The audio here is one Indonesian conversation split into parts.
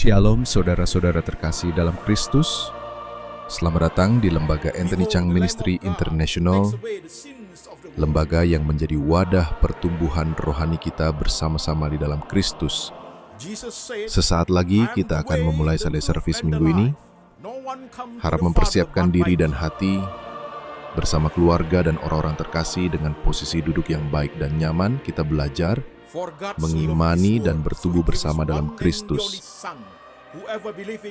Shalom saudara-saudara terkasih dalam Kristus. Selamat datang di Lembaga Anthony Chang Ministry International, lembaga yang menjadi wadah pertumbuhan rohani kita bersama-sama di dalam Kristus. Sesaat lagi kita akan memulai Sunday Service minggu ini. Harap mempersiapkan diri dan hati bersama keluarga dan orang-orang terkasih dengan posisi duduk yang baik dan nyaman. Kita belajar mengimani dan bertumbuh bersama dalam Kristus.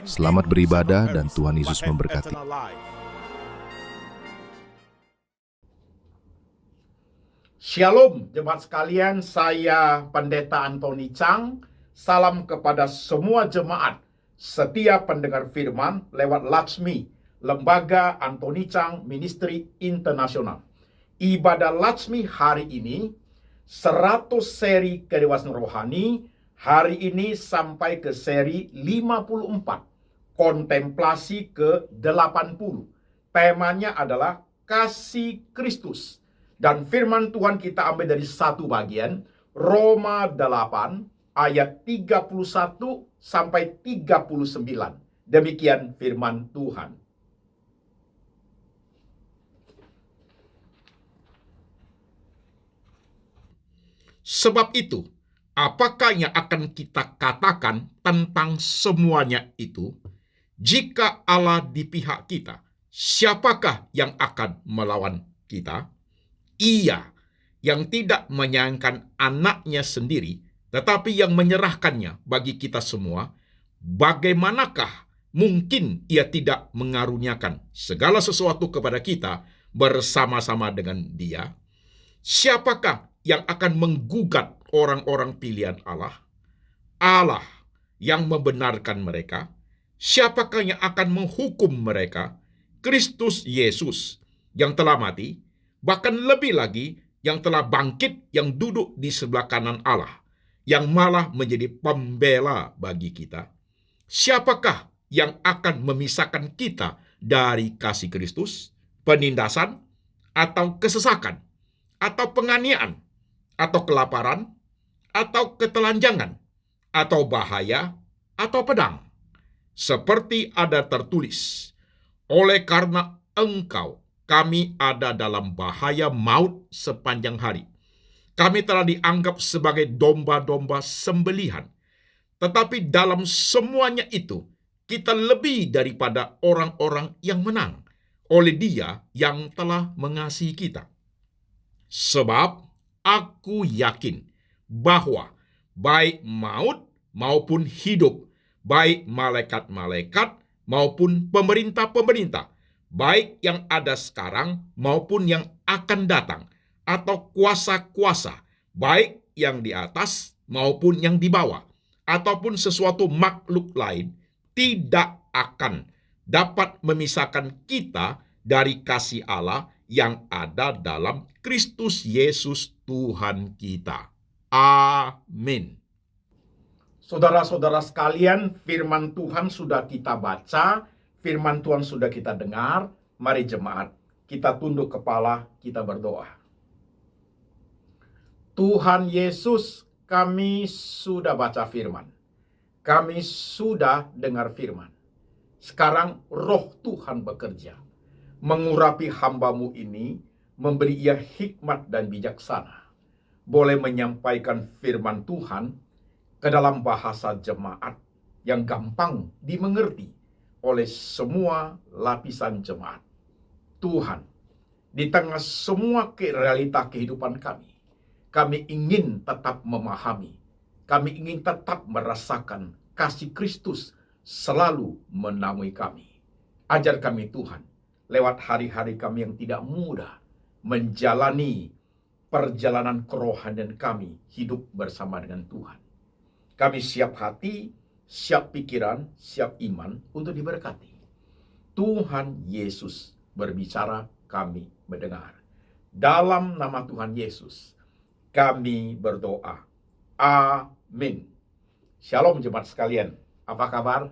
Selamat beribadah dan Tuhan Yesus memberkati. Shalom jemaat sekalian, saya Pendeta Anthony Chang. Salam kepada semua jemaat setia pendengar firman lewat Latsmi, Lembaga Anthony Chang Ministry International. Ibadah Latsmi hari ini 100 seri kedewasaan rohani. Hari ini sampai ke seri 54, kontemplasi ke-80. Temanya adalah kasih Kristus. Dan firman Tuhan kita ambil dari satu bagian, Roma 8 ayat 31 sampai 39. Demikian firman Tuhan. Sebab itu, apakah yang akan kita katakan tentang semuanya itu? Jika Allah di pihak kita, siapakah yang akan melawan kita? Ia yang tidak menyayangkan anaknya sendiri, tetapi yang menyerahkannya bagi kita semua, bagaimanakah mungkin ia tidak mengaruniakan segala sesuatu kepada kita bersama-sama dengan Dia? Siapakah yang akan menggugat orang-orang pilihan Allah? Allah yang membenarkan mereka. Siapakah yang akan menghukum mereka? Kristus Yesus yang telah mati, bahkan lebih lagi yang telah bangkit, yang duduk di sebelah kanan Allah, yang malah menjadi pembela bagi kita. Siapakah yang akan memisahkan kita dari kasih Kristus? Penindasan atau kesesakan atau penganiayaan atau kelaparan, atau ketelanjangan, atau bahaya, atau pedang. Seperti ada tertulis, oleh karena engkau, kami ada dalam bahaya maut sepanjang hari. Kami telah dianggap sebagai domba-domba sembelihan. Tetapi dalam semuanya itu, kita lebih daripada orang-orang yang menang, oleh Dia yang telah mengasihi kita. Sebab aku yakin bahwa baik maut maupun hidup, baik malaikat-malaikat maupun pemerintah-pemerintah, baik yang ada sekarang maupun yang akan datang, atau kuasa-kuasa, baik yang di atas maupun yang di bawah, ataupun sesuatu makhluk lain, tidak akan dapat memisahkan kita dari kasih Allah yang ada dalam Kristus Yesus Tuhan kita. Amin. Saudara-saudara sekalian, firman Tuhan sudah kita baca, firman Tuhan sudah kita dengar. Mari jemaat, kita tunduk kepala, kita berdoa. Tuhan Yesus, kami sudah baca firman. Kami sudah dengar firman. Sekarang roh Tuhan bekerja, mengurapi hamba-Mu ini, memberi ia hikmat dan bijaksana, boleh menyampaikan firman Tuhan ke dalam bahasa jemaat yang gampang dimengerti oleh semua lapisan jemaat. Tuhan, di tengah semua realita kehidupan kami ingin tetap memahami, kami ingin tetap merasakan kasih Kristus selalu menaungi kami. Ajar kami Tuhan, lewat hari-hari kami yang tidak mudah, menjalani perjalanan kerohanian kami hidup bersama dengan Tuhan. Kami siap hati, siap pikiran, siap iman untuk diberkati. Tuhan Yesus berbicara, kami mendengar. Dalam nama Tuhan Yesus, kami berdoa. Amin. Shalom jemaat sekalian. Apa kabar?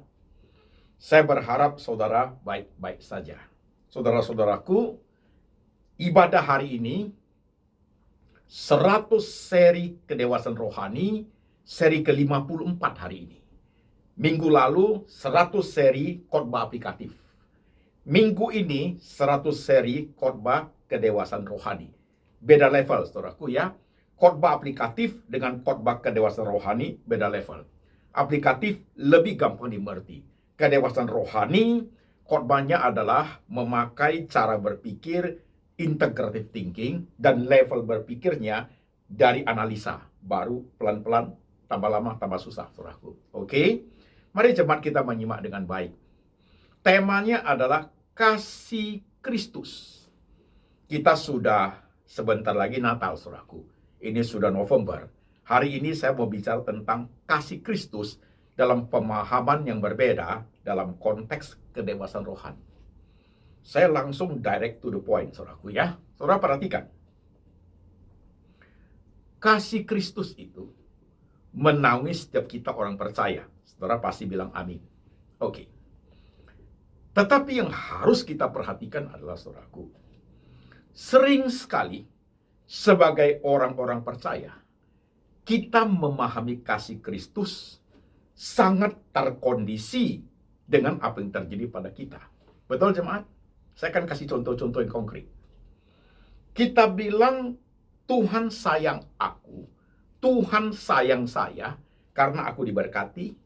Saya berharap saudara baik-baik saja. Saudara-saudaraku, ibadah hari ini 100 seri kedewasaan rohani, seri ke-54 hari ini. Minggu lalu 100 seri khotbah aplikatif. Minggu ini 100 seri khotbah kedewasaan rohani. Beda level, saudaraku ya. Khotbah aplikatif dengan khotbah kedewasaan rohani beda level. Aplikatif lebih gampang dimengerti. Kedewasaan rohani, khotbahnya adalah memakai cara berpikir integrative thinking dan level berpikirnya dari analisa. Baru pelan-pelan, tambah lama, tambah susah, saudaraku. Oke? Mari jemaat kita menyimak dengan baik. Temanya adalah kasih Kristus. Kita sudah sebentar lagi Natal, saudaraku. Ini sudah November. Hari ini saya mau bicara tentang kasih Kristus dalam pemahaman yang berbeda dalam konteks kedewasaan rohani. Saya langsung direct to the point, saudaraku ya. Saudara perhatikan. Kasih Kristus itu menaungi setiap kita orang percaya. Saudara pasti bilang amin. Oke. Tetapi yang harus kita perhatikan adalah, saudaraku, sering sekali sebagai orang-orang percaya, kita memahami kasih Kristus sangat terkondisi dengan apa yang terjadi pada kita. Betul jemaat? Saya akan kasih contoh-contoh yang konkret. Kita bilang Tuhan sayang aku, Tuhan sayang saya karena aku diberkati,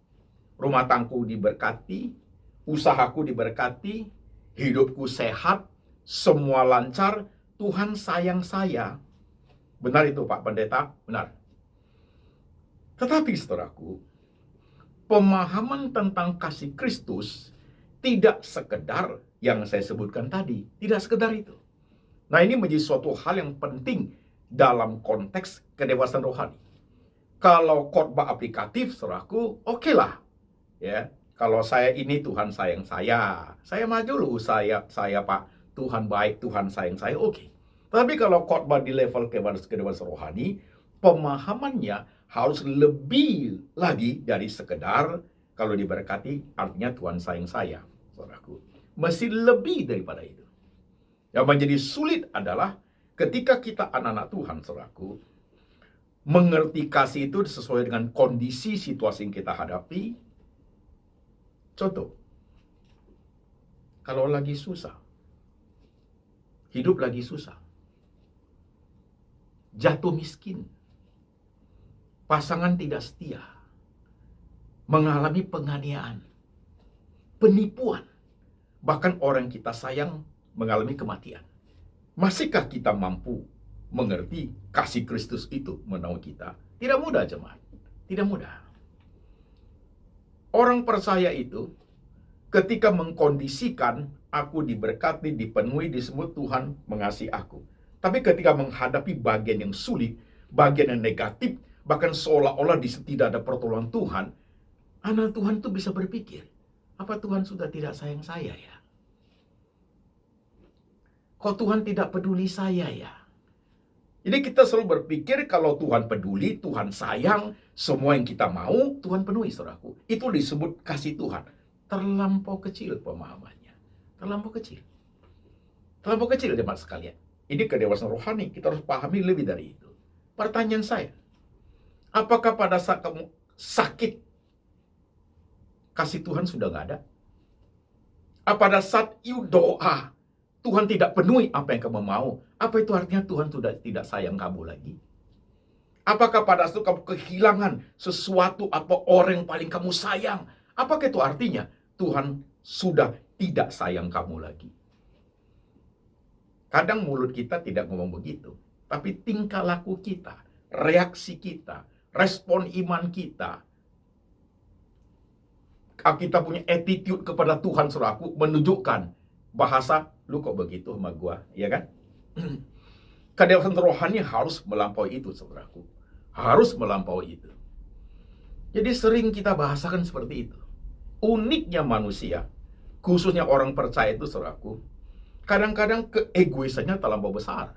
rumah tanggaku diberkati, usahaku diberkati, hidupku sehat, semua lancar, Tuhan sayang saya. Benar itu Pak Pendeta? Benar. Tetapi saudaraku, pemahaman tentang kasih Kristus tidak sekedar yang saya sebutkan tadi. Tidak sekedar itu. Nah, ini menjadi suatu hal yang penting dalam konteks kedewasaan rohani. Kalau khotbah aplikatif, saudaraku, oke lah. Ya, kalau saya ini Tuhan sayang saya maju dulu, saya Pak, Tuhan baik, Tuhan sayang saya, oke. Tapi kalau khotbah di level kedewasaan rohani, pemahamannya harus lebih lagi dari sekedar kalau diberkati artinya Tuhan sayang saya, saudaraku. Mesti lebih daripada itu. Yang menjadi sulit adalah ketika kita anak-anak Tuhan, saudaraku, mengerti kasih itu sesuai dengan kondisi situasi yang kita hadapi. Contoh, kalau lagi susah, hidup lagi susah, jatuh miskin, pasangan tidak setia, mengalami penganiayaan, penipuan, bahkan orang kita sayang mengalami kematian. Masihkah kita mampu mengerti kasih Kristus itu menaungi kita? Tidak mudah, jemaat. Tidak mudah. Orang percaya itu ketika mengkondisikan aku diberkati, dipenuhi, disebut Tuhan mengasihi aku. Tapi ketika menghadapi bagian yang sulit, bagian yang negatif, bahkan seolah-olah tidak ada pertolongan Tuhan, anak Tuhan itu bisa berpikir, apa Tuhan sudah tidak sayang saya ya? Kok Tuhan tidak peduli saya ya? Jadi kita selalu berpikir kalau Tuhan peduli, Tuhan sayang, semua yang kita mau, Tuhan penuhi, saudaraku. Itu disebut kasih Tuhan. Terlampau kecil pemahamannya. Terlampau kecil. Terlampau kecil, jemaat sekalian. Ini kedewasaan rohani, kita harus pahami lebih dari itu. Pertanyaan saya, apakah pada saat kamu sakit, kasih Tuhan sudah nggak ada? Apa pada saat you doa, Tuhan tidak penuhi apa yang kamu mau? Apa itu artinya Tuhan sudah tidak sayang kamu lagi? Apakah pada saat kamu kehilangan sesuatu atau orang yang paling kamu sayang? Apakah itu artinya Tuhan sudah tidak sayang kamu lagi? Kadang mulut kita tidak ngomong begitu. Tapi tingkah laku kita, reaksi kita, respon iman kita, kita punya attitude kepada Tuhan, saudaraku, menunjukkan bahasa, lu kok begitu sama gua, ya kan? Kedewasaan rohani harus melampaui itu, saudaraku. Harus melampaui itu. Jadi sering kita bahasakan seperti itu. Uniknya manusia, khususnya orang percaya itu, saudaraku, kadang-kadang keegoisannya terlampau besar.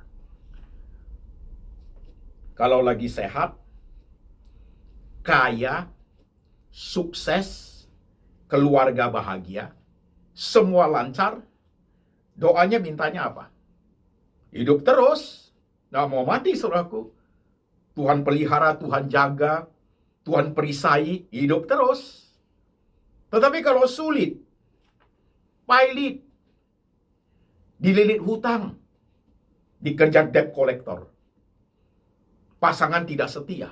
Kalau lagi sehat, kaya, sukses, keluarga bahagia, semua lancar, doanya mintanya apa? Hidup terus, nggak mau mati, saudaraku. Tuhan pelihara, Tuhan jaga, Tuhan perisai, hidup terus. Tetapi kalau sulit, pailit, dililit hutang, dikejar debt collector, pasangan tidak setia,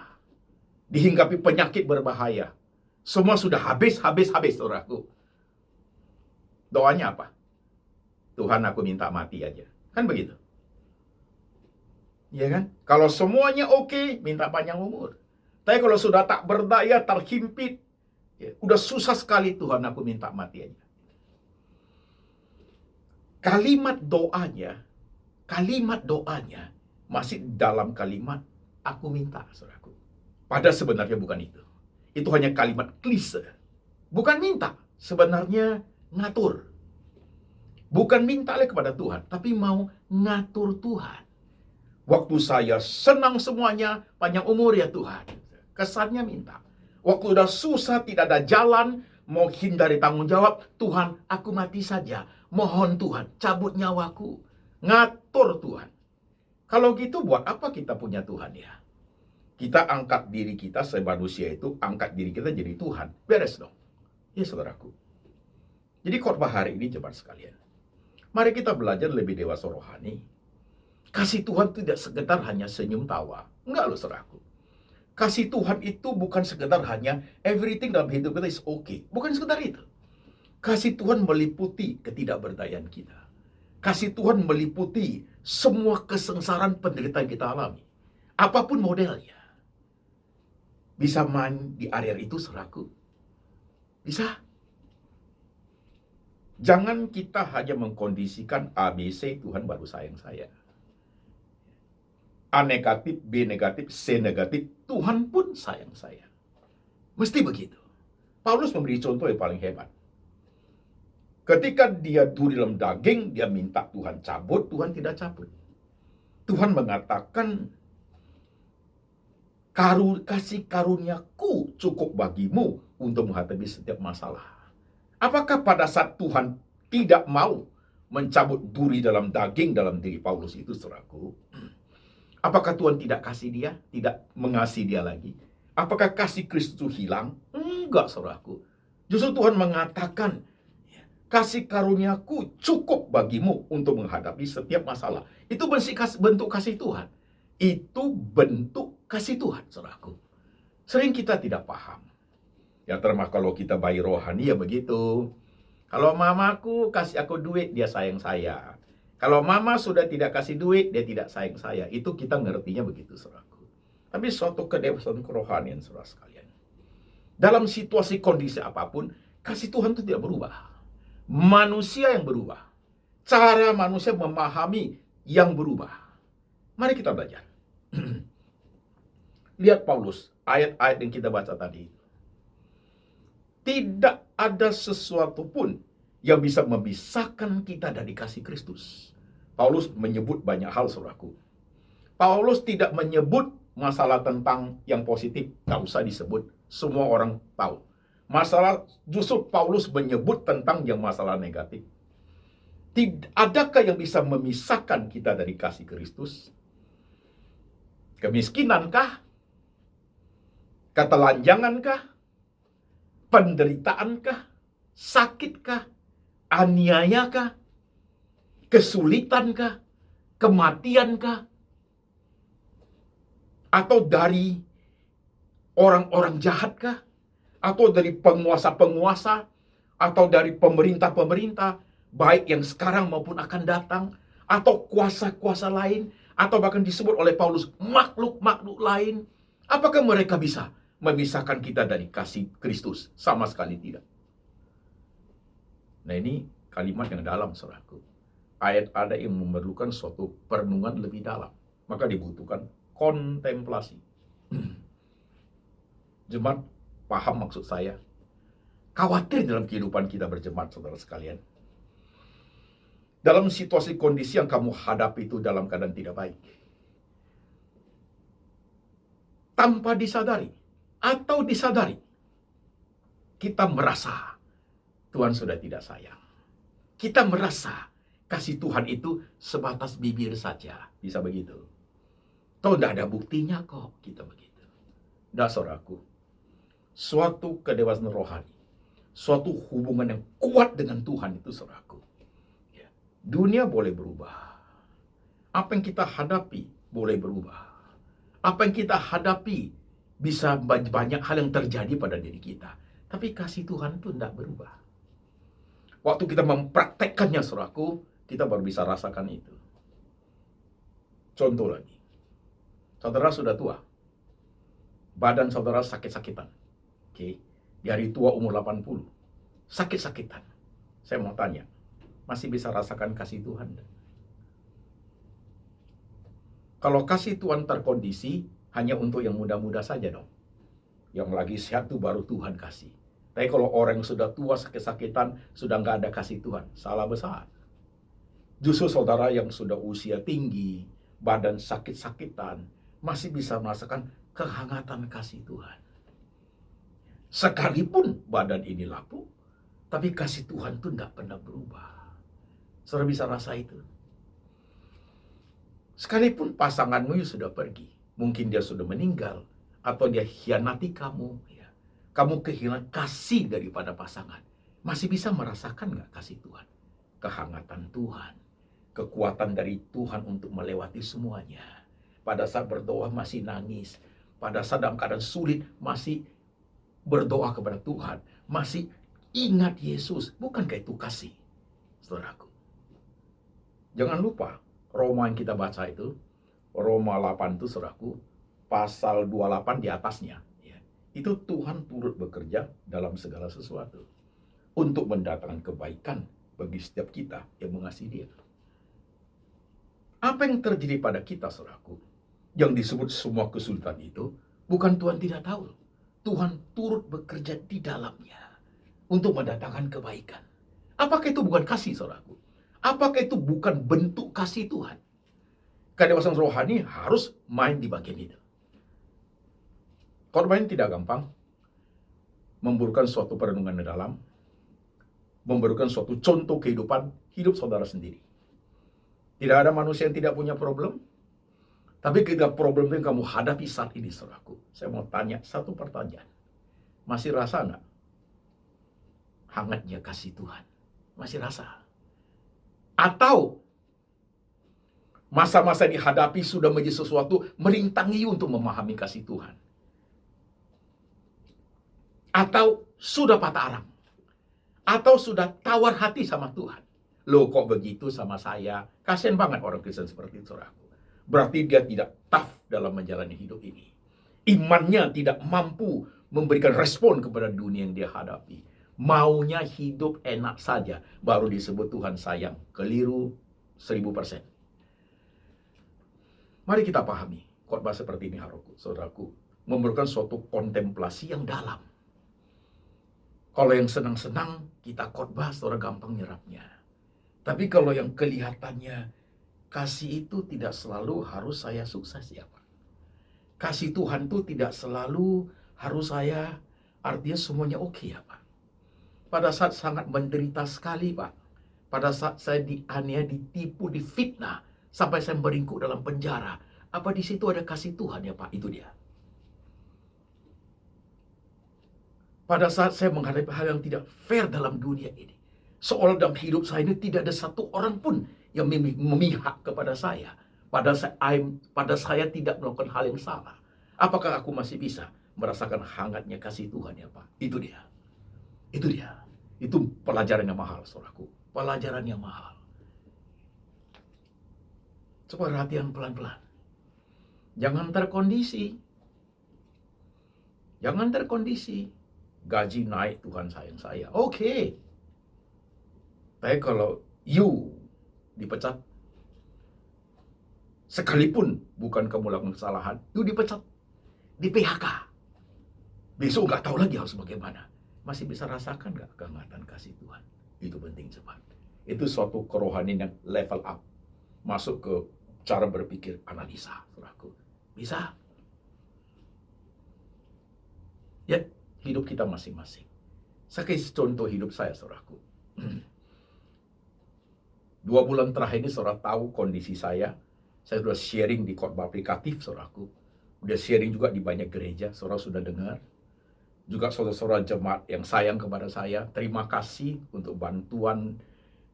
dihinggapi penyakit berbahaya, semua sudah habis, saudaraku. Doanya apa? Tuhan, aku minta mati aja. Kan begitu? Ya kan? Kalau semuanya oke, minta panjang umur. Tapi kalau sudah tak berdaya, terhimpit, ya, udah susah sekali, Tuhan, aku minta mati aja. Kalimat doanya masih dalam kalimat aku minta, saudaraku. Padahal sebenarnya bukan itu. Itu hanya kalimat klise. Bukan minta, sebenarnya ngatur. Bukan minta kepada Tuhan, tapi mau ngatur Tuhan. Waktu saya senang semuanya, panjang umur ya Tuhan. Kesannya minta. Waktu udah susah, tidak ada jalan, mau hindari tanggung jawab, Tuhan, aku mati saja. Mohon Tuhan, cabut nyawaku. Ngatur Tuhan. Kalau gitu buat apa kita punya Tuhan ya? Kita angkat diri kita sebagai manusia itu, angkat diri kita jadi Tuhan. Beres dong. Ya saudaraku. Jadi khotbah hari ini jemaat sekalian. Mari kita belajar lebih dewasa rohani. Kasih Tuhan tidak sekedar hanya senyum tawa. Enggak loh saudaraku. Kasih Tuhan itu bukan sekedar hanya everything dalam hidup kita is okay. Bukan sekedar itu. Kasih Tuhan meliputi ketidakberdayaan kita. Kasih Tuhan meliputi semua kesengsaraan penderitaan kita alami. Apapun modelnya. Bisa main di area itu saudaraku. Bisa. Jangan kita hanya mengkondisikan ABC, Tuhan baru sayang saya. A negatif, B negatif, C negatif, Tuhan pun sayang saya. Mesti begitu. Paulus memberi contoh yang paling hebat. Ketika dia duri dalam daging, dia minta Tuhan cabut, Tuhan tidak cabut. Tuhan mengatakan, kasih karuniaku cukup bagimu untuk menghadapi setiap masalah. Apakah pada saat Tuhan tidak mau mencabut duri dalam daging dalam diri Paulus itu, saudaraku? Apakah Tuhan tidak kasih dia? Tidak mengasihi dia lagi? Apakah kasih Kristus hilang? Enggak, saudaraku. Justru Tuhan mengatakan, kasih karuniaku cukup bagimu untuk menghadapi setiap masalah. Itu bentuk kasih Tuhan. Itu bentuk kasih Tuhan, saudaraku. Sering kita tidak paham. Ya termasuk kalau kita bayi rohani ya begitu. Kalau mamaku kasih aku duit, dia sayang saya. Kalau mama sudah tidak kasih duit, dia tidak sayang saya. Itu kita ngertinya begitu, saudaraku. Tapi suatu kedewasaan kerohanian, saudara sekalian. Dalam situasi kondisi apapun, kasih Tuhan itu tidak berubah. Manusia yang berubah. Cara manusia memahami yang berubah. Mari kita belajar. Lihat Paulus, ayat-ayat yang kita baca tadi. Tidak ada sesuatu pun yang bisa memisahkan kita dari kasih Kristus. Paulus menyebut banyak hal, saudaraku. Paulus tidak menyebut masalah tentang yang positif, nggak usah disebut. Semua orang tahu. Justru Paulus menyebut tentang yang masalah negatif. Adakah yang bisa memisahkan kita dari kasih Kristus? Kemiskinankah? Ketelanjangankah? Penderitaankah? Sakitkah? Aniayakah? Kesulitankah? Kematiankah? Atau dari orang-orang jahatkah? Atau dari penguasa-penguasa? Atau dari pemerintah-pemerintah? Baik yang sekarang maupun akan datang? Atau kuasa-kuasa lain? Atau bahkan disebut oleh Paulus makhluk-makhluk lain? Apakah mereka bisa memisahkan kita dari kasih Kristus? Sama sekali tidak. Nah ini kalimat yang dalam, saudaraku. Ayat ada yang memerlukan suatu perenungan lebih dalam. Maka dibutuhkan kontemplasi. Jemaat, paham maksud saya? Khawatir dalam kehidupan kita berjemaat, saudara sekalian. Dalam situasi kondisi yang kamu hadapi itu dalam keadaan tidak baik. Tanpa disadari atau disadari, kita merasa Tuhan sudah tidak sayang. Kita merasa kasih Tuhan itu sebatas bibir saja. Bisa begitu. Toh tidak ada buktinya kok kita begitu. Nah, saudaraku, suatu kedewasaan rohani, suatu hubungan yang kuat dengan Tuhan itu, saudaraku. Ya. Dunia boleh berubah. Apa yang kita hadapi boleh berubah. Apa yang kita hadapi bisa banyak hal yang terjadi pada diri kita. Tapi kasih Tuhan itu tidak berubah. Waktu kita mempraktekkannya, saudaraku, kita baru bisa rasakan itu. Contoh lagi. Saudara sudah tua. Badan saudara sakit-sakitan. Oke. Di hari tua umur 80. Sakit-sakitan. Saya mau tanya, masih bisa rasakan kasih Tuhan? Kalau kasih Tuhan terkondisi, hanya untuk yang muda-muda saja dong. Yang lagi sehat itu baru Tuhan kasih. Tapi kalau orang yang sudah tua, sakit-sakitan, sudah nggak ada kasih Tuhan, salah besar. Justru saudara yang sudah usia tinggi, badan sakit-sakitan, masih bisa merasakan kehangatan kasih Tuhan. Sekalipun badan ini lapuk, tapi kasih Tuhan itu tidak pernah berubah. Saudara bisa rasa itu. Sekalipun pasanganmu sudah pergi, mungkin dia sudah meninggal, atau dia hianati kamu, ya. Kamu kehilangan kasih daripada pasangan. Masih bisa merasakan nggak kasih Tuhan? Kehangatan Tuhan, kekuatan dari Tuhan untuk melewati semuanya. Pada saat berdoa masih nangis, pada saat dalam keadaan sulit masih berdoa kepada Tuhan, masih ingat Yesus. Bukankah itu kasih, saudaraku? Jangan lupa, Roma yang kita baca itu, Roma 8 itu, saudaraku, pasal 28 di atasnya. Ya. Itu Tuhan turut bekerja dalam segala sesuatu untuk mendatangkan kebaikan bagi setiap kita yang mengasihi Dia. Apa yang terjadi pada kita, saudaraku, yang disebut semua kesulitan itu, bukan Tuhan tidak tahu. Tuhan turut bekerja di dalamnya untuk mendatangkan kebaikan. Apakah itu bukan kasih, saudaraku? Apakah itu bukan bentuk kasih Tuhan? Kedewasaan rohani harus main di bagian itu. Khotbah ini tidak gampang. Memberikan suatu perenungan dalam, memberikan suatu contoh kehidupan hidup saudara sendiri. Tidak ada manusia yang tidak punya problem. Tapi ketika problem yang kamu hadapi saat ini, saudaraku, saya mau tanya satu pertanyaan. Masih rasa nggak hangatnya kasih Tuhan? Masih rasa? Atau masa-masa dihadapi sudah menjadi sesuatu merintangi untuk memahami kasih Tuhan? Atau sudah patah arang? Atau sudah tawar hati sama Tuhan? Loh, kok begitu sama saya? Kasian banget orang Kristen seperti itu, saudaraku. Berarti dia tidak tough dalam menjalani hidup ini. Imannya tidak mampu memberikan respon kepada dunia yang dia hadapi. Maunya hidup enak saja, baru disebut Tuhan sayang. Keliru 1000%. Mari kita pahami khotbah seperti ini, saudaraku, memberikan suatu kontemplasi yang dalam. Kalau yang senang-senang, kita khotbah, saudara gampang nyerapnya. Tapi kalau yang kelihatannya, kasih itu tidak selalu harus saya sukses, ya Pak. Kasih Tuhan itu tidak selalu harus saya, artinya semuanya oke, ya Pak. Pada saat sangat menderita sekali, Pak. Pada saat saya dianiaya, ditipu, difitnah, sampai saya meringkuk dalam penjara. Apa di situ ada kasih Tuhan, ya Pak? Itu dia. Pada saat saya menghadapi hal yang tidak fair dalam dunia ini, seolah dalam hidup saya ini tidak ada satu orang pun yang memihak kepada saya. Pada saya tidak melakukan hal yang salah. Apakah aku masih bisa merasakan hangatnya kasih Tuhan, ya Pak? Itu dia. Itu dia. Itu pelajaran yang mahal, saudaraku. Pelajaran yang mahal. Coba perhatian pelan-pelan. Jangan terkondisi. Jangan terkondisi. Gaji naik, Tuhan sayang saya. Oke. Tapi kalau you dipecat, sekalipun bukan kamu lakukan kesalahan, you dipecat, di PHK. Besok nggak tahu lagi harus bagaimana. Masih bisa rasakan nggak kehangatan kasih Tuhan? Itu penting, cepat. Itu suatu kerohanian yang level up. Masuk ke cara berpikir analisa, saudaraku. Bisa. Ya, hidup kita masing-masing. Saya kasih contoh hidup saya, saudaraku. 2 bulan terakhir ini saudara tahu kondisi saya. Saya sudah sharing di khotbah aplikatif, saudaraku. Udah sharing juga di banyak gereja, saudara sudah dengar. juga saudara-saudara jemaat yang sayang kepada saya, terima kasih untuk bantuan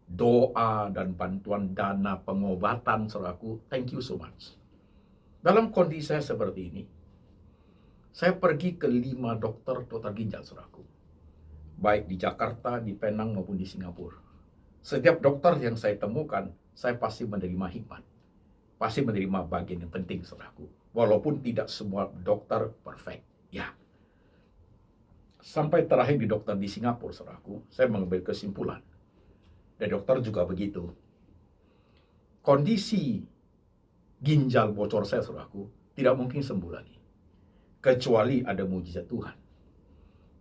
doa dan bantuan dana pengobatan saudaraku. Thank you so much. Dalam kondisi saya seperti ini, saya pergi ke 5 dokter ginjal saudaraku. Baik di Jakarta, di Penang maupun di Singapura. Setiap dokter yang saya temukan, saya pasti menerima hikmat. Pasti menerima bagian yang penting saudaraku. Walaupun tidak semua dokter perfect. Ya. Sampai terakhir di dokter di Singapura, saudaraku, saya mengambil kesimpulan. Dan dokter juga begitu. Kondisi ginjal bocor saya, saudaraku, tidak mungkin sembuh lagi. Kecuali ada mujizat Tuhan.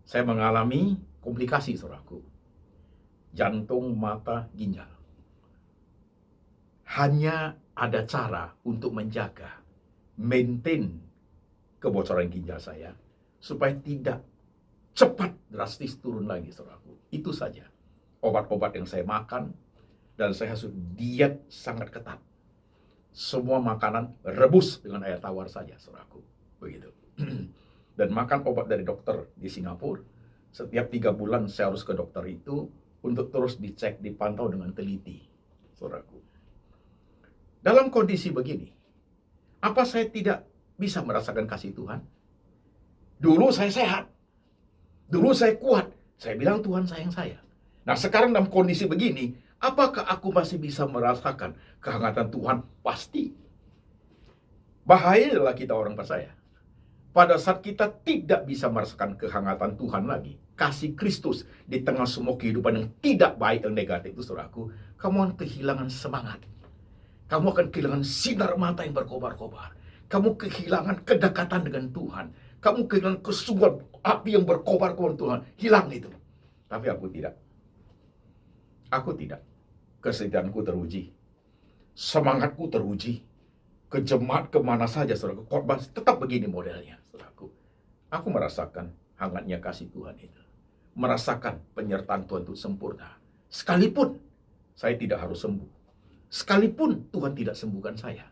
Saya mengalami komplikasi, saudaraku. Jantung, mata, ginjal. Hanya ada cara untuk menjaga, maintain kebocoran ginjal saya, supaya tidak cepat drastis turun lagi, saudaraku. Itu saja. Obat-obat yang saya makan, dan saya harus diet sangat ketat. Semua makanan rebus dengan air tawar saja, saudaraku. Begitu. Dan makan obat dari dokter di Singapura. Setiap 3 bulan saya harus ke dokter itu untuk terus dicek, dipantau dengan teliti, saudaraku. Dalam kondisi begini, apa saya tidak bisa merasakan kasih Tuhan? Dulu saya sehat. Dulu saya kuat. Saya bilang Tuhan sayang saya. Nah sekarang dalam kondisi begini, apakah aku masih bisa merasakan kehangatan Tuhan? Pasti. Bahaya adalah kita orang percaya. Pada saat kita tidak bisa merasakan kehangatan Tuhan lagi, kasih Kristus di tengah semua kehidupan yang tidak baik dan negatif itu, saudaraku, kamu akan kehilangan semangat. Kamu akan kehilangan sinar mata yang berkobar-kobar. Kamu kehilangan kedekatan dengan Tuhan. Kamu kehilangan kesungguhan api yang berkobar-kobar Tuhan. Hilang itu. Tapi aku tidak. Aku tidak. Kesetiaanku teruji. Semangatku teruji. Ke jemaat kemana saja, saudaraku. Khotbah tetap begini modelnya, saudaraku. Aku merasakan hangatnya kasih Tuhan itu. Merasakan penyertaan Tuhan itu sempurna. Sekalipun saya tidak harus sembuh. Sekalipun Tuhan tidak sembuhkan saya.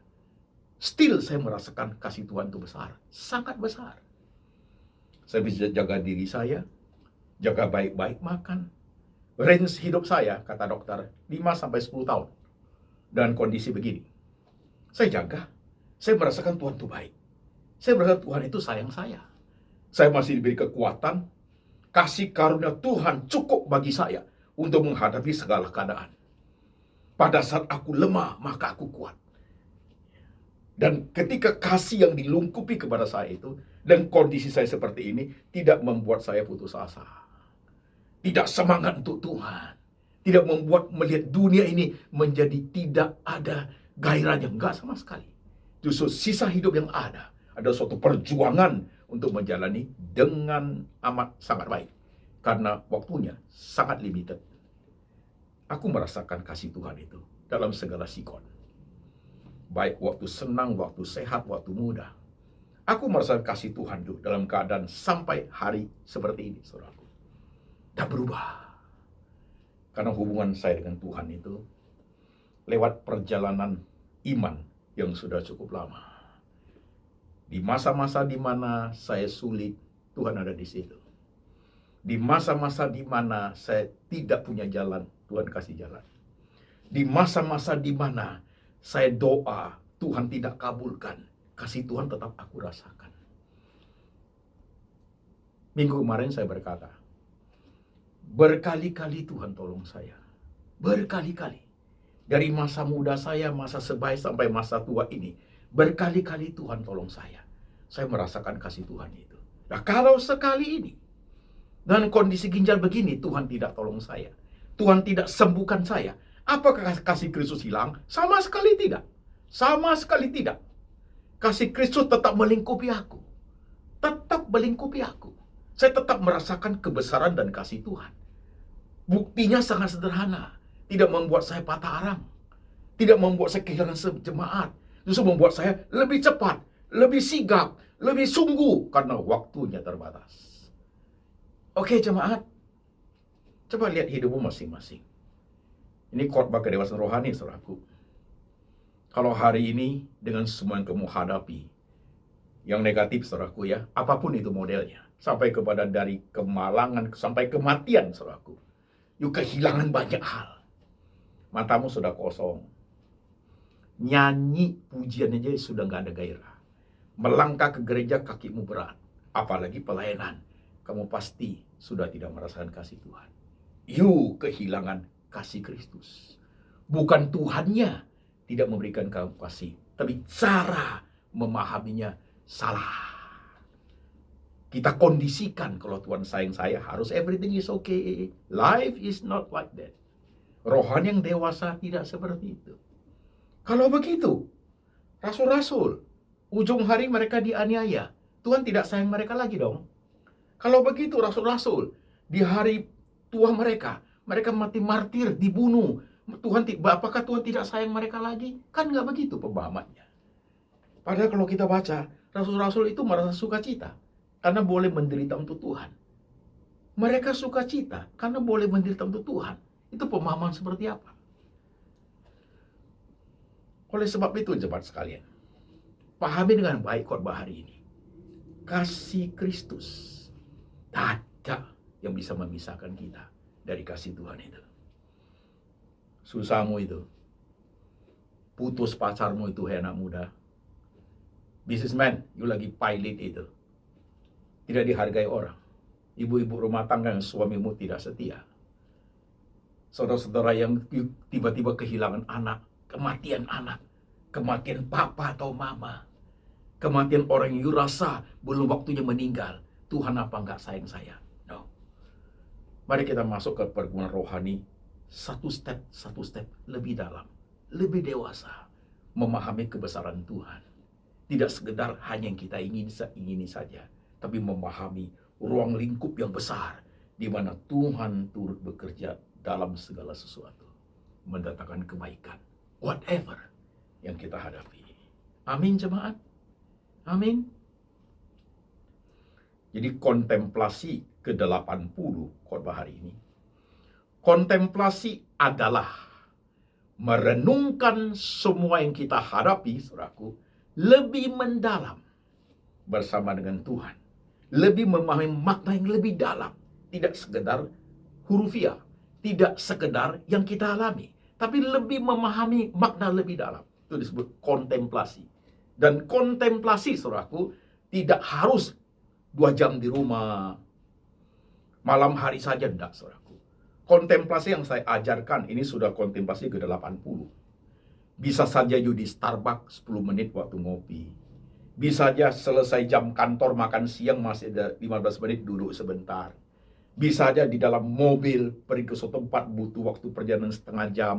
Still saya merasakan kasih Tuhan itu besar. Sangat besar. Saya bisa jaga diri saya, jaga baik-baik makan. Range hidup saya, kata dokter, 5-10 tahun. Dan kondisi begini. Saya jaga, saya merasakan Tuhan itu baik. Saya merasakan Tuhan itu sayang saya. Saya masih diberi kekuatan, kasih karunia Tuhan cukup bagi saya untuk menghadapi segala keadaan. Pada saat aku lemah, maka aku kuat. Dan ketika kasih yang dilungkupi kepada saya itu, dan kondisi saya seperti ini, tidak membuat saya putus asa. Tidak semangat untuk Tuhan. Tidak membuat melihat dunia ini menjadi tidak ada gairahnya. Enggak sama sekali. Justru sisa hidup yang ada suatu perjuangan untuk menjalani dengan amat sangat baik. Karena waktunya sangat limited. Aku merasakan kasih Tuhan itu dalam segala sikon. Baik waktu senang, waktu sehat, waktu muda. Aku merasakan kasih Tuhan itu dalam keadaan sampai hari seperti ini, saudaraku. Tak berubah. Karena hubungan saya dengan Tuhan itu lewat perjalanan iman yang sudah cukup lama. Di masa-masa di mana saya sulit, Tuhan ada di situ. Di masa-masa di mana saya tidak punya jalan, Tuhan kasih jalan. Di masa-masa di mana saya doa, Tuhan tidak kabulkan, kasih Tuhan tetap aku rasakan. Minggu kemarin saya berkata, berkali-kali Tuhan tolong saya. Berkali-kali. Dari masa muda saya, masa sebaya sampai masa tua ini, berkali-kali Tuhan tolong saya. Saya merasakan kasih Tuhan itu. Nah kalau sekali ini, dengan kondisi ginjal begini, Tuhan tidak tolong saya. Tuhan tidak sembuhkan saya. Apakah kasih Kristus hilang? Sama sekali tidak. Sama sekali tidak. Kasih Kristus tetap melingkupi aku. Tetap melingkupi aku. Saya tetap merasakan kebesaran dan kasih Tuhan. Buktinya sangat sederhana. Tidak membuat saya patah arang. Tidak membuat saya kehilangan jemaat. Justru membuat saya lebih cepat, lebih sigap, lebih sungguh. Karena waktunya terbatas. Oke jemaat. Coba lihat hidupmu masing-masing. Ini khotbah kedewasaan rohani, saudaraku. Kalau hari ini dengan semua yang kamu hadapi, yang negatif, saudaraku ya, apapun itu modelnya, sampai kepada dari kemalangan sampai kematian, saudaraku. You kehilangan banyak hal. Matamu sudah kosong. Nyanyi pujian aja sudah nggak ada gairah. Melangkah ke gereja kakimu berat. Apalagi pelayanan. Kamu pasti sudah tidak merasakan kasih Tuhan. You kehilangan kasih Kristus. Bukan Tuhannya tidak memberikan kamu kasih, tapi cara memahaminya salah. Kita kondisikan kalau Tuhan sayang saya harus everything is okay. Life is not like that. Rohani yang dewasa tidak seperti itu. Kalau begitu, rasul-rasul, ujung hari mereka dianiaya. Tuhan tidak sayang mereka lagi dong. Kalau begitu rasul-rasul, di hari tua mereka mati martir, dibunuh. Apakah Tuhan tidak sayang mereka lagi? Kan nggak begitu pemahamannya. Padahal kalau kita baca, rasul-rasul itu merasa sukacita karena boleh menderita untuk Tuhan. Mereka sukacita karena boleh menderita untuk Tuhan. Itu pemahaman seperti apa? Oleh sebab itu, jemaat sekalian, pahami dengan baik khotbah hari ini. Kasih Kristus. Tak ada yang bisa memisahkan kita dari kasih Tuhan itu. Susahmu itu, putus pacarmu itu, anak muda. Businessman, you lagi pilot itu. Tidak dihargai orang. Ibu-ibu rumah tangga yang suamimu tidak setia. Saudara-saudara yang tiba-tiba kehilangan anak, kematian papa atau mama, kematian orang yang you rasa belum waktunya meninggal. Tuhan apa enggak sayang saya? No. Mari kita masuk ke pergumulan rohani satu step lebih dalam, lebih dewasa, memahami kebesaran Tuhan. Tidak sekedar hanya yang kita ingini saja, tapi memahami ruang lingkup yang besar di mana Tuhan turut bekerja dalam segala sesuatu, mendatangkan kebaikan, whatever yang kita hadapi. Amin, jemaat. Amin. Jadi kontemplasi ke-80 khotbah hari ini. Kontemplasi adalah merenungkan semua yang kita hadapi, saudaraku, lebih mendalam bersama dengan Tuhan. Lebih memahami makna yang lebih dalam. Tidak sekedar hurufiah. Tidak sekedar yang kita alami. Tapi lebih memahami makna lebih dalam. Itu disebut kontemplasi. Dan kontemplasi, saudaraku, tidak harus 2 jam di rumah. Malam hari saja, tidak, saudaraku. Kontemplasi yang saya ajarkan, ini sudah kontemplasi ke-80. Bisa saja you di Starbucks 10 menit waktu ngopi. Bisa saja selesai jam kantor makan siang masih ada 15 menit duduk sebentar. Bisa saja di dalam mobil pergi ke suatu tempat butuh waktu perjalanan setengah jam.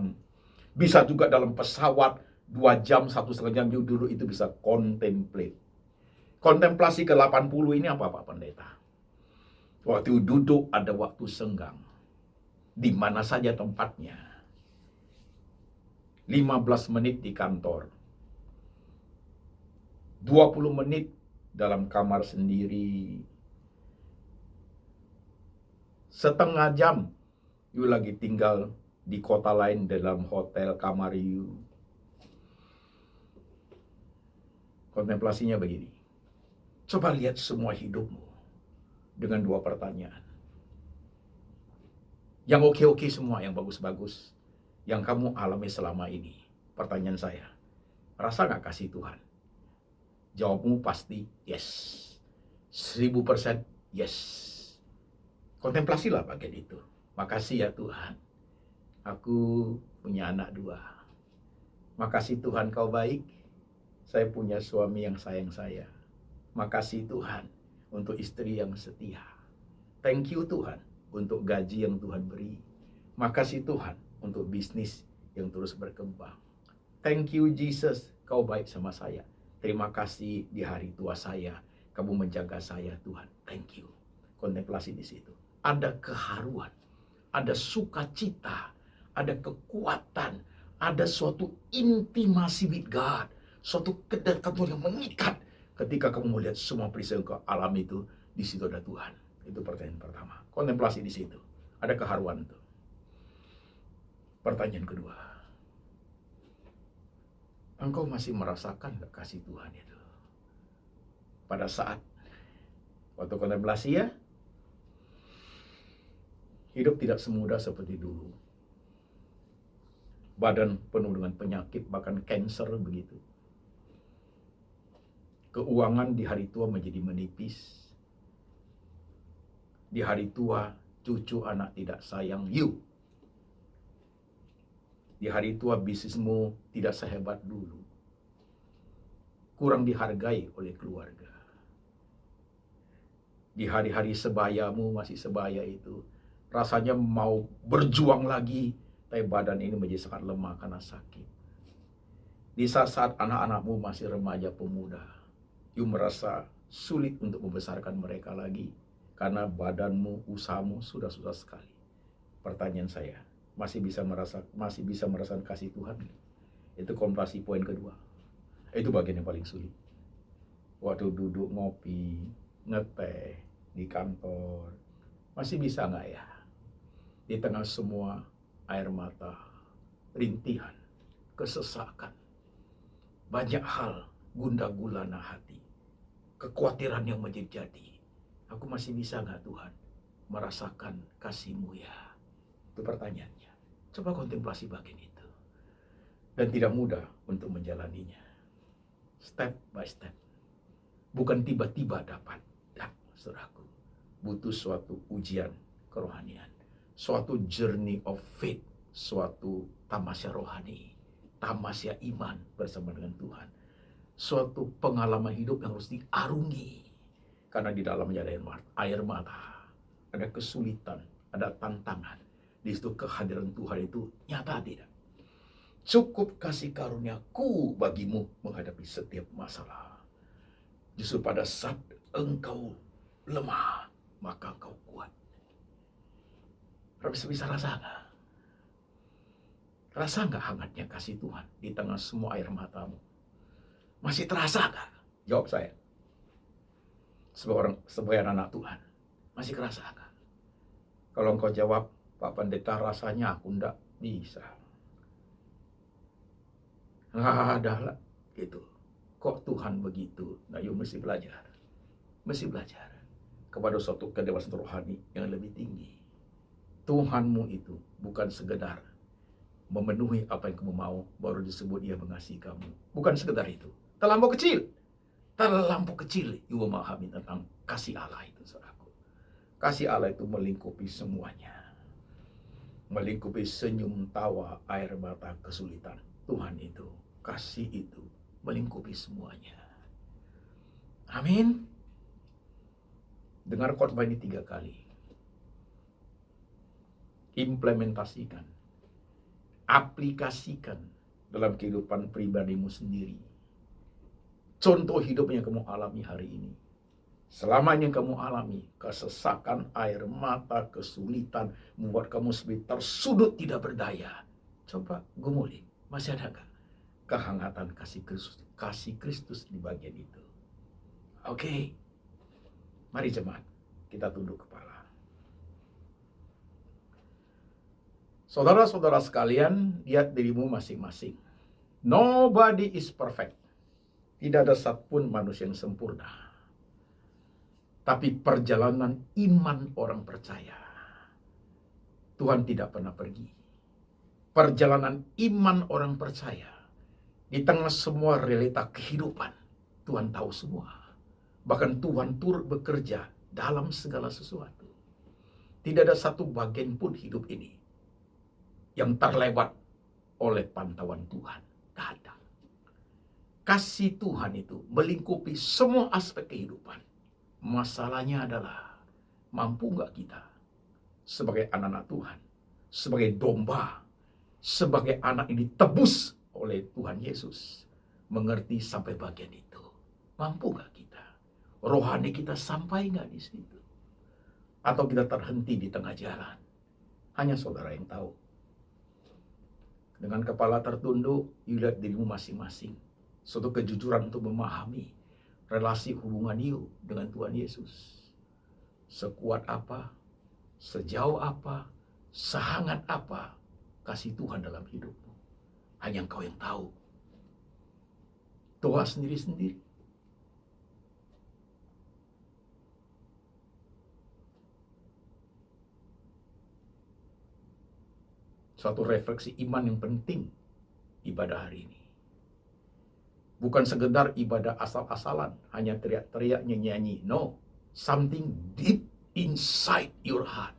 Bisa juga dalam pesawat 2 jam, 1,5 jam duduk, itu bisa contemplate. Kontemplasi ke-80 ini apa Pak Pendeta? Waktu duduk ada waktu senggang. Di mana saja tempatnya. 15 menit di kantor. 20 menit dalam kamar sendiri. Setengah jam you lagi tinggal di kota lain dalam hotel kamar you. Kontemplasinya begini. Coba lihat semua hidupmu dengan 2 pertanyaan. Yang oke-oke semua, yang bagus-bagus, yang kamu alami selama ini. Pertanyaan saya, rasa gak kasih Tuhan? Jawabmu pasti yes. 1000% yes. Kontemplasilah bagian itu. Makasih ya Tuhan, aku punya anak 2. Makasih Tuhan kau baik, saya punya suami yang sayang saya. Makasih Tuhan untuk istri yang setia. Thank you Tuhan untuk gaji yang Tuhan beri. Makasih Tuhan untuk bisnis yang terus berkembang. Thank you Jesus, kau baik sama saya. Terima kasih di hari tua saya, kamu menjaga saya Tuhan. Thank you. Kontemplasi di situ. Ada keharuan, ada sukacita, ada kekuatan, ada suatu intimasi with God, suatu kedekatan yang mengikat ketika kamu melihat semua peristiwa yang kau alami itu, di situ ada Tuhan. Itu pertanyaan pertama. Kontemplasi di situ. Ada keharuan itu. Pertanyaan kedua. Engkau masih merasakan gak kasih Tuhan itu? Pada saat Waktu kontemplasi ya, hidup tidak semudah seperti dulu. Badan penuh dengan penyakit, bahkan kanker begitu. Keuangan di hari tua menjadi menipis. Di hari tua, cucu anak tidak sayang you. Di hari tua, bisnismu tidak sehebat dulu. Kurang dihargai oleh keluarga. Di hari-hari sebayamu, masih sebaya itu, rasanya mau berjuang lagi, tapi badan ini menjadi sangat lemah karena sakit. Di saat-saat anak-anakmu masih remaja pemuda, you merasa sulit untuk membesarkan mereka lagi, karena badanmu, usahamu sudah susah sekali. Pertanyaan saya, masih bisa merasakan kasih Tuhan? Itu kontemplasi poin kedua. Itu bagian yang paling sulit. Waktu duduk ngopi, ngeteh di kantor, masih bisa nggak ya? Di tengah semua air mata, rintihan, kesesakan, banyak hal, gundah gulana hati, kekhawatiran yang menjadi-jadi, aku masih bisa nggak Tuhan merasakan kasih-Mu ya? Itu pertanyaannya. Coba kontemplasi bagian itu. Dan tidak mudah untuk menjalaninya. Step by step. Bukan tiba-tiba dapat. Ya, saudaraku. Butuh suatu ujian kerohanian. Suatu journey of faith. Suatu tamasya rohani. Tamasya iman bersama dengan Tuhan. Suatu pengalaman hidup yang harus diarungi. Karena di dalamnya ada air mata. Ada kesulitan. Ada tantangan. Di situ kehadiran Tuhan itu nyata tidak? Cukup kasih karuniaku bagimu menghadapi setiap masalah. Justru pada saat engkau lemah, maka engkau kuat. Bisa rasa nggak? Rasa nggak hangatnya kasih Tuhan di tengah semua air matamu? Masih terasa nggak? Jawab saya. Sebagai anak Tuhan, masih kerasa nggak? Kalau engkau jawab, Pak Pendeta, rasanya aku nggak bisa. Nggak ada lah, gitu. Kok Tuhan begitu? Nah, you mesti belajar. Mesti belajar kepada suatu kedewasaan rohani yang lebih tinggi. Tuhanmu itu bukan sekedar memenuhi apa yang kamu mau, baru disebut Dia mengasihi kamu. Bukan sekedar itu. Terlampau kecil, you memahami tentang kasih Allah itu, saudaraku. Kasih Allah itu melingkupi semuanya. Melingkupi senyum, tawa, air mata, kesulitan. Tuhan itu, kasih itu, melingkupi semuanya. Amin. Dengar khotbah ini 3 kali. Implementasikan. Aplikasikan dalam kehidupan pribadimu sendiri. Contoh hidup yang kamu alami hari ini. Selamanya kamu alami kesesakan, air mata, kesulitan, membuat kamu seperti tersudut tidak berdaya. Coba gumulin, masih ada nggak kehangatan kasih Kristus di bagian itu? Oke, mari jemaat, kita tunduk kepala. Saudara-saudara sekalian, lihat dirimu masing-masing. Nobody is perfect. Tidak ada satupun manusia yang sempurna. Tapi perjalanan iman orang percaya, Tuhan tidak pernah pergi. Perjalanan iman orang percaya, di tengah semua realita kehidupan, Tuhan tahu semua. Bahkan Tuhan turut bekerja dalam segala sesuatu. Tidak ada satu bagian pun hidup ini yang terlewat oleh pantauan Tuhan. Tidak ada. Kasih Tuhan itu melingkupi semua aspek kehidupan. Masalahnya adalah, mampu nggak kita sebagai anak-anak Tuhan, sebagai domba, sebagai anak ini tebus oleh Tuhan Yesus, mengerti sampai bagian itu? Mampu nggak kita? Rohani kita sampai nggak di situ? Atau kita terhenti di tengah jalan? Hanya saudara yang tahu. Dengan kepala tertunduk, lihat dirimu masing-masing. Suatu kejujuran untuk memahami relasi hubungan you dengan Tuhan Yesus. Sekuat apa, sejauh apa, sehangat apa kasih Tuhan dalam hidupmu. Hanya engkau yang tahu. Doa sendiri-sendiri. Suatu refleksi iman yang penting ibadah hari ini. Bukan sekedar ibadah asal-asalan, hanya teriak-teriak, nyanyi-nyanyi. No, something deep inside your heart.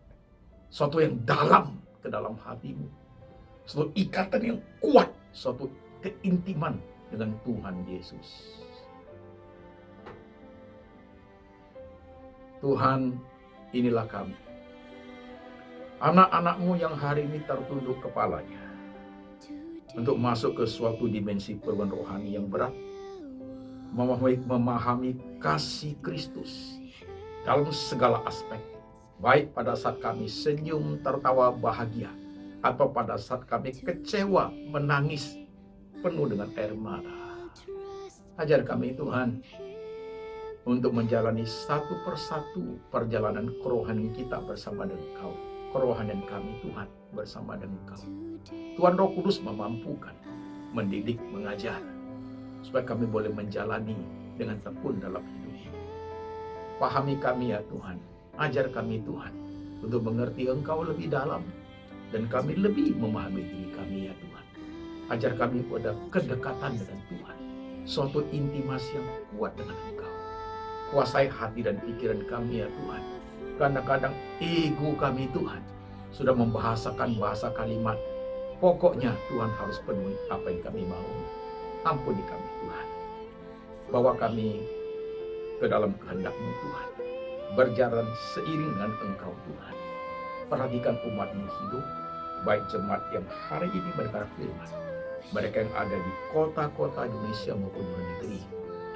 Suatu yang dalam ke dalam hatimu. Suatu ikatan yang kuat, suatu keintiman dengan Tuhan Yesus. Tuhan, inilah kami. Anak-anak-Mu yang hari ini tertunduk kepalanya untuk masuk ke suatu dimensi perguruan rohani yang berat, memahami kasih Kristus dalam segala aspek, baik pada saat kami senyum, tertawa, bahagia, atau pada saat kami kecewa, menangis, penuh dengan air mata. Ajar kami Tuhan, untuk menjalani satu persatu perjalanan kerohanian kita bersama dengan Engkau. Kerohanian kami Tuhan bersama dengan Engkau. Tuhan Roh Kudus memampukan, mendidik, mengajar, supaya kami boleh menjalani dengan tekun dalam hidup. Pahami kami ya Tuhan, ajar kami Tuhan, untuk mengerti Engkau lebih dalam, dan kami lebih memahami diri kami ya Tuhan. Ajar kami pada kedekatan dengan Tuhan, suatu intimasi yang kuat dengan Engkau. Kuasai hati dan pikiran kami ya Tuhan. Kadang-kadang ego kami Tuhan sudah membahasakan bahasa kalimat. Pokoknya Tuhan harus penuhi apa yang kami mau. Ampuni kami Tuhan. Bawa kami ke dalam kehendak-Mu Tuhan. Berjalan seiring dengan Engkau Tuhan. Perhatikan umat-Mu hidup, baik jemaat yang hari ini mendengar firman, mereka yang ada di kota-kota Indonesia maupun luar negeri.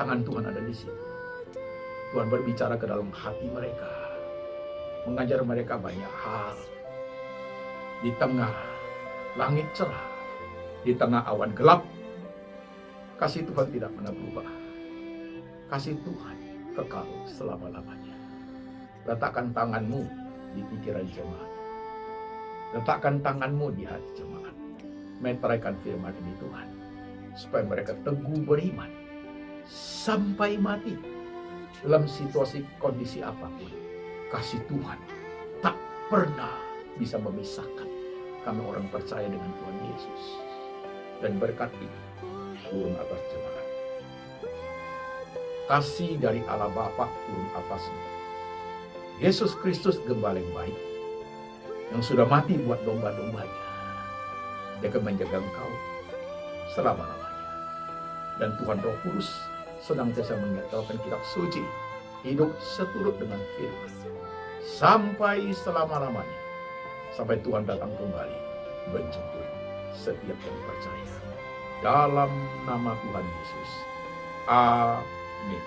Tangan Tuhan ada di sini. Tuhan berbicara ke dalam hati mereka, mengajar mereka banyak hal. Di tengah langit cerah, di tengah awan gelap, kasih Tuhan tidak pernah berubah. Kasih Tuhan kekal selama-lamanya. Letakkan tangan-Mu di pikiran jemaat. Letakkan tangan-Mu di hati jemaat. Meteraikan firman ini Tuhan, supaya mereka teguh beriman sampai mati. Dalam situasi kondisi apapun, kasih Tuhan tak pernah bisa memisahkan kami orang percaya dengan Tuhan Yesus. Dan berkat ini turun atas jemaat. Kasih dari Allah Bapa turun atasmu. Yesus Kristus gembala yang baik, yang sudah mati buat domba-dombanya, Dia akan menjaga engkau selama-lamanya. Dan Tuhan Roh Kudus senantiasa mengingatkan kitab suci, hidup seturut dengan firman sampai selama-lamanya, sampai Tuhan datang kembali menjemput setiap yang percaya. Dalam nama Tuhan Yesus, amin.